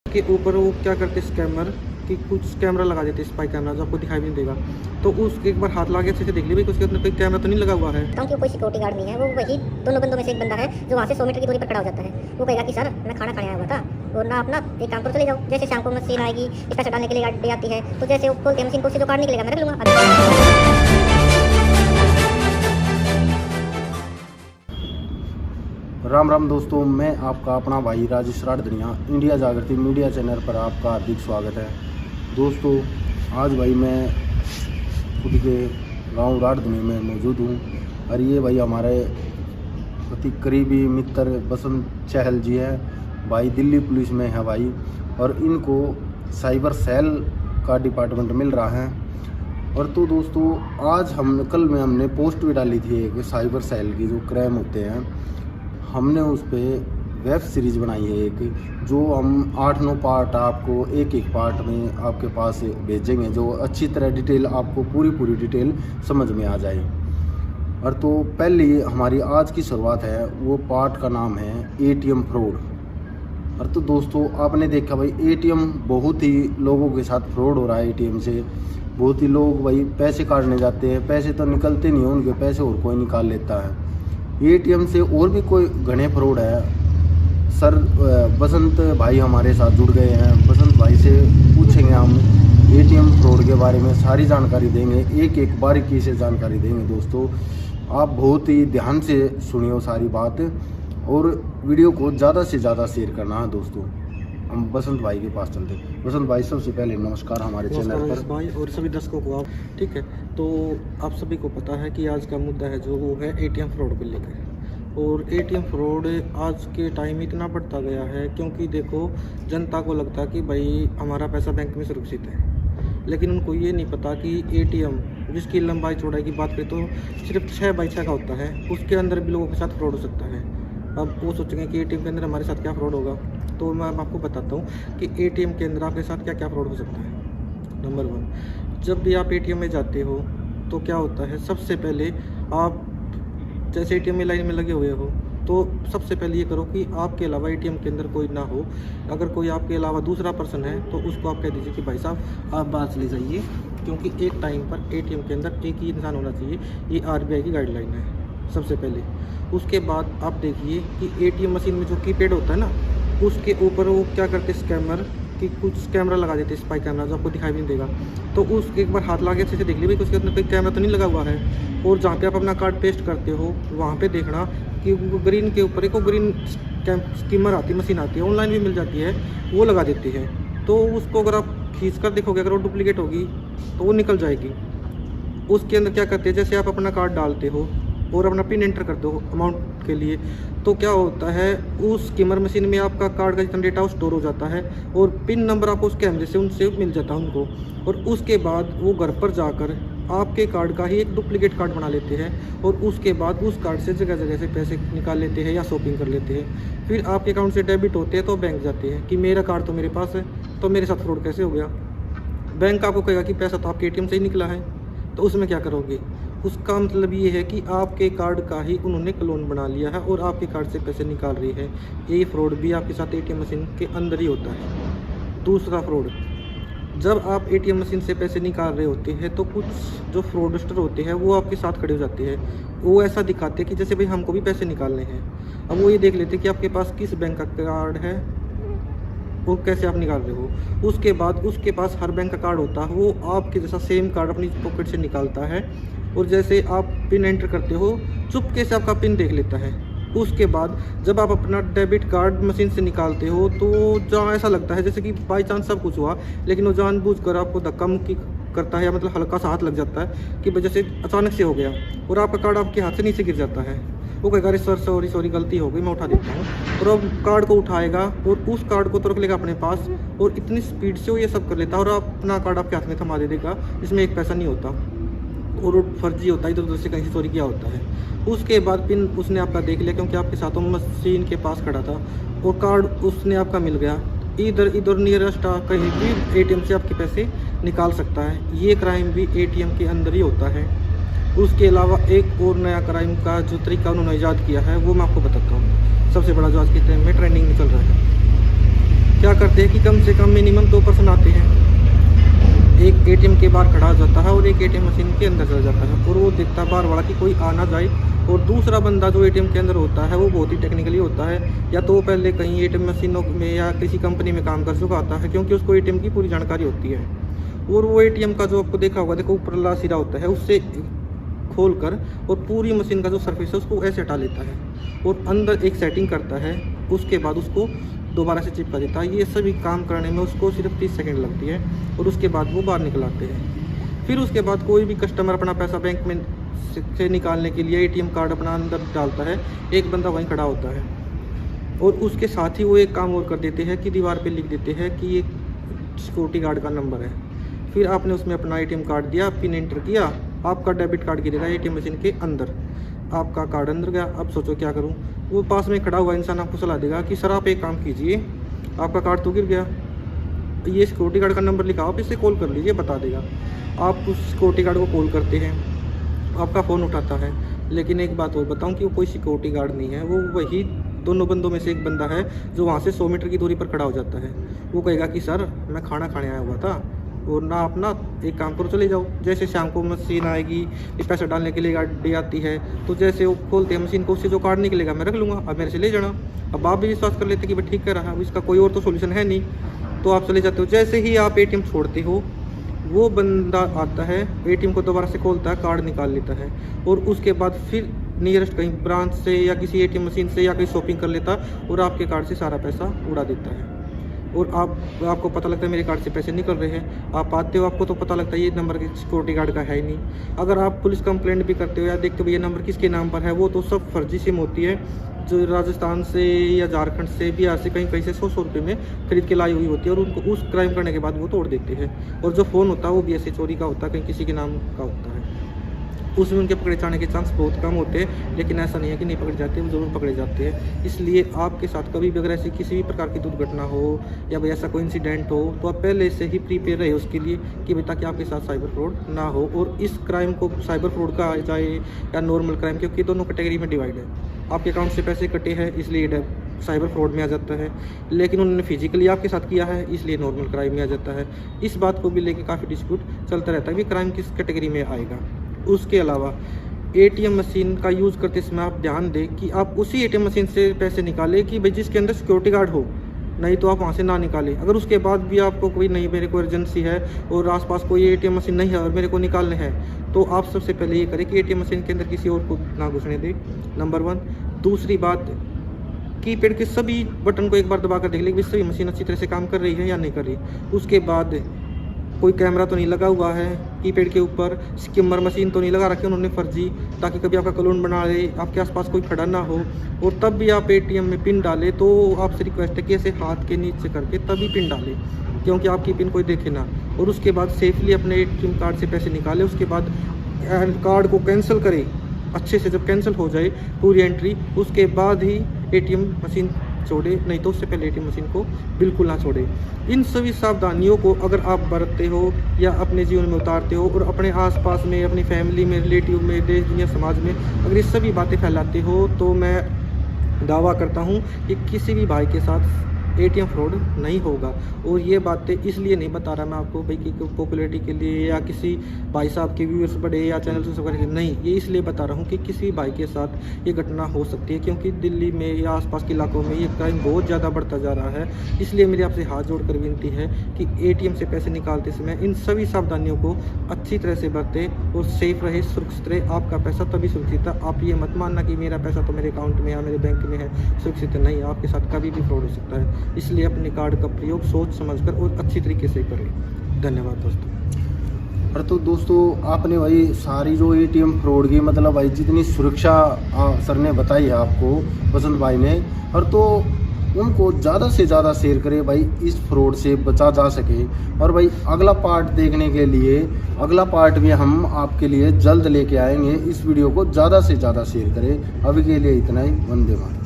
के ऊपर वो क्या करते स्कैमर कि कुछ कैमरा लगा देते, स्पाई कैमरा जो आपको दिखाई भी नहीं देगा। तो उसके एक बार हाथ लगा के अच्छे से देख लीजिए उसके अंदर कोई कैमरा तो नहीं लगा हुआ है। क्योंकि कोई सिक्योरिटी गार्ड नहीं है, वो वही दोनों बंदों में से एक बंदा है जो वहाँ से 100 मीटर की दूरी पर खड़ा हो जाता है। वो कहेगा कि सर मैं खाना खाने आया हुआ था और ना अपना एक काम करो चले जाओ। जैसे शाम को मशीन आएगी इस पैसा डालने के लिए गाड़ी आती है, तो जैसे वो खोलते हैं मशीन को, उससे जो कार्ड निकलेगा मैं रख लूँगा। राम राम दोस्तों, मैं आपका अपना भाई राजेश राठधनिया इंडिया जागृति मीडिया चैनल पर आपका हार्दिक स्वागत है। दोस्तों आज भाई मैं खुद के गांव राठधनी में मौजूद हूं और ये भाई हमारे अति करीबी मित्र बसंत चहल जी है भाई, दिल्ली पुलिस में है भाई, और इनको साइबर सेल का डिपार्टमेंट मिल रहा है। और तो दोस्तों आज कल में हमने पोस्ट भी डाली थी एक साइबर सेल की, जो क्राइम होते हैं हमने उस पर वेब सीरीज़ बनाई है एक, जो हम 8-9 पार्ट आपको एक पार्ट में आपके पास भेजेंगे, जो अच्छी तरह डिटेल आपको पूरी डिटेल समझ में आ जाए। और तो पहली हमारी आज की शुरुआत है, वो पार्ट का नाम है एटीएम फ्रॉड। और तो दोस्तों आपने देखा भाई एटीएम बहुत ही लोगों के साथ फ्रॉड हो रहा है। एटीएम से बहुत ही लोग भाई पैसे काटने जाते हैं, पैसे तो निकलते नहीं हैं उनके पैसे, और कोई निकाल लेता है। एटीएम से और भी कोई घने फ्रॉड है। सर बसंत भाई हमारे साथ जुड़ गए हैं, बसंत भाई से पूछेंगे हम एटीएम फ्रॉड के बारे में, सारी जानकारी देंगे, एक बारीकी से जानकारी देंगे। दोस्तों आप बहुत ही ध्यान से सुनियो सारी बात, और वीडियो को ज़्यादा से ज़्यादा शेयर करना है। दोस्तों हम बसंत भाई के पास चलते हैं। बसंत भाई सबसे पहले नमस्कार हमारे चैनल पर भाई और सभी दर्शकों को आप ठीक है। तो आप सभी को पता है कि आज का मुद्दा है जो वो है एटीएम फ्रॉड को लेकर। और एटीएम फ्रॉड आज के टाइम इतना बढ़ता गया है क्योंकि देखो जनता को लगता है कि भाई हमारा पैसा बैंक में सुरक्षित है, लेकिन उनको ये नहीं पता कि एटीएम जिसकी लंबाई चौड़ाई की बात करें तो सिर्फ 6x6 का होता है, उसके अंदर भी लोगों के साथ फ्रॉड हो सकता है। अब वो सोचेंगे कि एटीएम के अंदर हमारे साथ क्या फ्रॉड होगा, तो मैं आपको बताता हूँ कि एटीएम के अंदर आपके साथ क्या क्या फ्रॉड हो सकता है। नंबर 1, जब भी आप एटीएम में जाते हो तो क्या होता है, सबसे पहले आप जैसे एटीएम में लाइन में लगे हुए हो तो सबसे पहले ये करो कि आपके अलावा एटीएम के अंदर कोई ना हो। अगर कोई आपके अलावा दूसरा पर्सन है तो उसको आप कह दीजिए कि भाई साहब आप बाहर चले जाइए, क्योंकि एक टाइम पर एटीएम के अंदर एक ही इंसान होना चाहिए। ये आरबीआई की गाइडलाइन है सबसे पहले। उसके बाद आप देखिए कि एटीएम मशीन में जो कीपैड होता है ना, उसके ऊपर वो क्या करते स्कैमर कि कुछ कैमरा लगा देते, स्पाई कैमरा जो आपको दिखाई भी नहीं देगा। तो उसके एक बार हाथ लगा के अच्छे से देख लीजिए उसके अंदर कोई कैमरा तो नहीं लगा हुआ है। और जहाँ पे आप अपना कार्ड पेस्ट करते हो वहाँ पे देखना कि वो ग्रीन के ऊपर एक ग्रीन स्कीमर आती है, मशीन आती है, ऑनलाइन भी मिल जाती है, वो लगा देती है। तो उसको अगर आप खींच कर देखोगे, अगर वो डुप्लीकेट होगी तो वो निकल जाएगी। उसके अंदर क्या करते हैं, जैसे आप अपना कार्ड डालते हो और अपना पिन एंटर करते हो अमाउंट के लिए, तो क्या होता है उस स्कीमर मशीन में आपका कार्ड का जितना डेटा स्टोर हो जाता है और पिन नंबर आपको उस कैमरे से उनसे मिल जाता है उनको। और उसके बाद वो घर पर जाकर आपके कार्ड का ही एक डुप्लीकेट कार्ड बना लेते हैं और उसके बाद उस कार्ड से जगह जगह से पैसे निकाल लेते हैं या शॉपिंग कर लेते हैं। फिर आपके अकाउंट से डेबिट होते हैं तो बैंक जाते हैं कि मेरा कार्ड तो मेरे पास है, तो मेरे साथ फ्रॉड कैसे हो गया। बैंक आपको कहेगा कि पैसा तो आपके एटीएम से ही निकला है, तो उसमें क्या करोगे। उसका मतलब ये है कि आपके कार्ड का ही उन्होंने क्लोन बना लिया है और आपके कार्ड से पैसे निकाल रही है। यही फ्रॉड भी आपके साथ एटीएम मशीन के अंदर ही होता है। दूसरा फ्रॉड, जब आप एटीएम मशीन से पैसे निकाल रहे होते हैं तो कुछ जो फ्रॉडस्टर होते हैं वो आपके साथ खड़े हो जाते हैं। वो ऐसा दिखाते हैं कि जैसे भाई हमको भी पैसे निकालने हैं। अब वो ये देख लेते हैं कि आपके पास किस बैंक का कार्ड है, वो कैसे आप निकाल रहे हो। उसके बाद उसके पास हर बैंक का कार्ड होता है, वो आपके जैसा सेम कार्ड अपनी पॉकेट से निकालता है और जैसे आप पिन एंटर करते हो चुपके से आपका पिन देख लेता है। उसके बाद जब आप अपना डेबिट कार्ड मशीन से निकालते हो तो जहाँ ऐसा लगता है जैसे कि बाई चांस सब कुछ हुआ, लेकिन वो जानबूझकर आपको धक्का मुक्की करता है या मतलब हल्का सा हाथ लग जाता है कि वजह से अचानक से हो गया और आपका कार्ड आपके हाथ से नीचे गिर जाता है। वो कहेगा अरे सर सॉरी गलती हो गई, मैं उठा देता हूँ। और अब कार्ड को उठाएगा और उस कार्ड को तो रख लेगा अपने पास और इतनी स्पीड से वो ये सब कर लेता है और अपना कार्ड आपके हाथ में थमा दे देगा, इसमें एक पैसा नहीं होता और वो फर्जी होता है, इधर उधर से कहीं से चोरी किया होता है। उसके बाद पिन उसने आपका देख लिया क्योंकि आपके साथ मशीन के पास खड़ा था और कार्ड उसने आपका मिल गया। इधर नियरेस्ट कहीं भी एटीएम से आपके पैसे निकाल सकता है। ये क्राइम भी एटीएम के अंदर ही होता है। उसके अलावा एक और नया क्राइम का जो तरीका उन्होंने ईजाद किया है वो मैं आपको बताता हूँ। सबसे बड़ा जो आज के टाइम में ट्रेंडिंग में चल रहा है, क्या करते हैं कि कम से कम मिनिमम 2 पर्सन आते हैं, एक एटीएम के बाहर खड़ा हो जाता है और एक एटीएम मशीन के अंदर चला जाता है, और वो देखता है बाहर वाला कि कोई आ ना जाए। और दूसरा बंदा जो एटीएम के अंदर होता है वो बहुत ही टेक्निकली होता है, या तो वो पहले कहीं एटीएम मशीनों में या किसी कंपनी में काम कर चुका आता है, क्योंकि उसको एटीएम की पूरी जानकारी होती है। और वो एटीएम का जो आपको देखा होगा, देखो ऊपरला सिरा होता है, उससे खोल कर और पूरी मशीन का जो सरफेस है उसको ऐसे हटा लेता है और अंदर एक सेटिंग करता है, उसके बाद उसको दोबारा से चिपका देता है। ये सभी काम करने में उसको सिर्फ 30 सेकंड लगती है और उसके बाद वो बाहर निकल आते हैं। फिर उसके बाद कोई भी कस्टमर अपना पैसा बैंक में से निकालने के लिए एटीएम कार्ड अपना अंदर डालता है, एक बंदा वहीं खड़ा होता है और उसके साथ ही वो एक काम और कर देते हैं कि दीवार पे लिख देते हैं कि ये सिक्योरिटी गार्ड का नंबर है। फिर आपने उसमें अपना एटीएम कार्ड दिया, पिन एंटर किया, आपका डेबिट कार्ड गिरेगा एटीएम मशीन के अंदर, आपका कार्ड अंदर गया। अब सोचो क्या करूं, वो पास में खड़ा हुआ इंसान आपको सलाह देगा कि सर आप एक काम कीजिए, आपका कार्ड तो गिर गया, ये सिक्योरिटी गार्ड का नंबर लिखा, आप इससे कॉल कर लीजिए, बता देगा। आप उस सिक्योरिटी गार्ड को कॉल करते हैं, आपका फ़ोन उठाता है, लेकिन एक बात और बताऊं कि वो कोई सिक्योरिटी गार्ड नहीं है, वो वही दोनों बंदों में से एक बंदा है जो वहाँ से 100 मीटर की दूरी पर खड़ा हो जाता है। वो कहेगा कि सर मैं खाना खाने आया हुआ था, और ना अपना एक काम करो चले जाओ, जैसे शाम को मशीन आएगी, पैसा डालने के लिए गाड़ी आती है, तो जैसे वो खोलते हैं मशीन को, उससे जो कार्ड निकलेगा मैं रख लूँगा, अब मेरे से ले जाना। अब आप भी विश्वास कर लेते कि भाई ठीक कर रहा है, अब इसका कोई और तो सोल्यूशन है नहीं, तो आप चले जाते हो। जैसे ही आप एटीएम छोड़ते हो, वो बंदा आता है, एटीएम को दोबारा से खोलता है, कार्ड निकाल लेता है और उसके बाद फिर नियरेस्ट कहीं ब्रांच से या किसी एटीएम मशीन से या कहीं शॉपिंग कर लेता और आपके कार्ड से सारा पैसा उड़ा देता है। और आपको पता लगता है मेरे कार्ड से पैसे निकल रहे हैं, आप आते हो, आपको तो पता लगता है ये नंबर सिक्योरिटी गार्ड का है ही नहीं। अगर आप पुलिस कंप्लेंट भी करते हो या देखते हो ये नंबर किसके नाम पर है, वो तो सब फर्जी सिम होती है, जो राजस्थान से या झारखंड से बिहार से कहीं से 100 रुपये में खरीद के लाई हुई होती है, और उनको उस क्राइम करने के बाद वो तोड़ देते हैं। और जो फ़ोन होता है वो भी ऐसे चोरी का होता है, कहीं किसी के नाम का होता है, उसमें उनके पकड़े जाने के चांस बहुत कम होते हैं, लेकिन ऐसा नहीं है कि नहीं पकड़े जाते, वो ज़रूर पकड़े जाते हैं। इसलिए आपके साथ कभी भी अगर ऐसी किसी भी प्रकार की दुर्घटना हो या भाई ऐसा कोई इंसिडेंट हो, तो आप पहले से ही प्रीपेयर रहे उसके लिए कि भाई ताकि आपके साथ साइबर फ्रॉड ना हो। और इस क्राइम को साइबर फ्रॉड कहा जाए या नॉर्मल क्राइम, क्योंकि दोनों कैटेगरी में डिवाइड है। आपके अकाउंट से पैसे कटे हैं इसलिए साइबर फ्रॉड में आ जाता है, लेकिन उन्होंने फिजिकली आपके साथ किया है इसलिए नॉर्मल क्राइम में आ जाता है। इस बात को भी लेकर काफ़ी डिस्प्यूट चलता रहता है कि क्राइम किस कैटेगरी में आएगा। उसके अलावा एटीएम मशीन का यूज़ करते समय आप ध्यान दें कि आप उसी एटीएम मशीन से पैसे निकालें कि भाई जिसके अंदर सिक्योरिटी गार्ड हो, नहीं तो आप वहाँ से ना निकालें। अगर उसके बाद भी आपको कोई नहीं, मेरे को इमरजेंसी है और आसपास कोई एटीएम मशीन नहीं है और मेरे को निकालने हैं, तो आप सबसे पहले ये करें कि एटीएम मशीन के अंदर किसी और को ना घुसने दें, नंबर 1। दूसरी बात, कीपैड के सभी बटन को एक बार दबा कर देख लें कि सभी मशीन अच्छी तरह से काम कर रही है या नहीं कर रही। उसके बाद कोई कैमरा तो नहीं लगा हुआ है कीपैड के ऊपर, स्किमर मशीन तो नहीं लगा रखी उन्होंने फर्जी, ताकि कभी आपका क्लोन बना ले, आपके आसपास कोई खड़ा ना हो। और तब भी आप एटीएम में पिन डालें तो आपसे रिक्वेस्ट है कि ऐसे हाथ के नीचे करके तभी पिन डालें, क्योंकि आपकी पिन कोई देखे ना। और उसके बाद सेफली अपने एटीएम कार्ड से पैसे निकालें। उसके बाद कार्ड को कैंसिल करें अच्छे से, जब कैंसिल हो जाए पूरी एंट्री, उसके बाद ही एटीएम मशीन छोड़े, नहीं तो उससे पहले एटीएम मशीन को बिल्कुल ना छोड़े। इन सभी सावधानियों को अगर आप बरतते हो या अपने जीवन में उतारते हो और अपने आसपास में, अपनी फैमिली में, रिलेटिव में, देश दुनिया समाज में अगर ये सभी बातें फैलाते हो, तो मैं दावा करता हूँ कि किसी भी भाई के साथ एटीएम फ्रॉड नहीं होगा। और ये बातें इसलिए नहीं बता रहा मैं आपको भाई कि पॉपुलैरिटी के लिए या किसी भाई साहब के व्यूअर्स बढ़े या चैनल सब्सक्राइब करने के लिए, नहीं, ये इसलिए बता रहा हूँ कि किसी भाई के साथ ये घटना हो सकती है, क्योंकि दिल्ली में या आसपास के इलाकों में ये क्राइम बहुत ज़्यादा बढ़ता जा रहा है। इसलिए मेरी आपसे हाथ जोड़कर विनती है कि एटीएम से पैसे निकालते समय इन सभी सावधानियों को अच्छी तरह से बरतें और सेफ रहे, सुरक्षित रहे। आपका पैसा तभी सुरक्षित है। आप ये मत मानना कि मेरा पैसा तो मेरे अकाउंट में या मेरे बैंक में है, सुरक्षित नहीं, आपके साथ कभी भी फ्रॉड हो सकता है। इसलिए अपने कार्ड का प्रयोग सोच समझकर और अच्छी तरीके से करें। धन्यवाद दोस्तों। और तो दोस्तों आपने भाई सारी जो एटीएम फ्रॉड की मतलब भाई जितनी सुरक्षा सर ने बताई है आपको, वसंत भाई ने, और तो उनको ज़्यादा से ज़्यादा शेयर करें भाई, इस फ्रॉड से बचा जा सके। और भाई अगला पार्ट देखने के लिए, अगला पार्ट भी हम आपके लिए जल्द लेके आएंगे। इस वीडियो को ज़्यादा से ज़्यादा शेयर करें। अभी के लिए इतना ही। वंदे मातरम।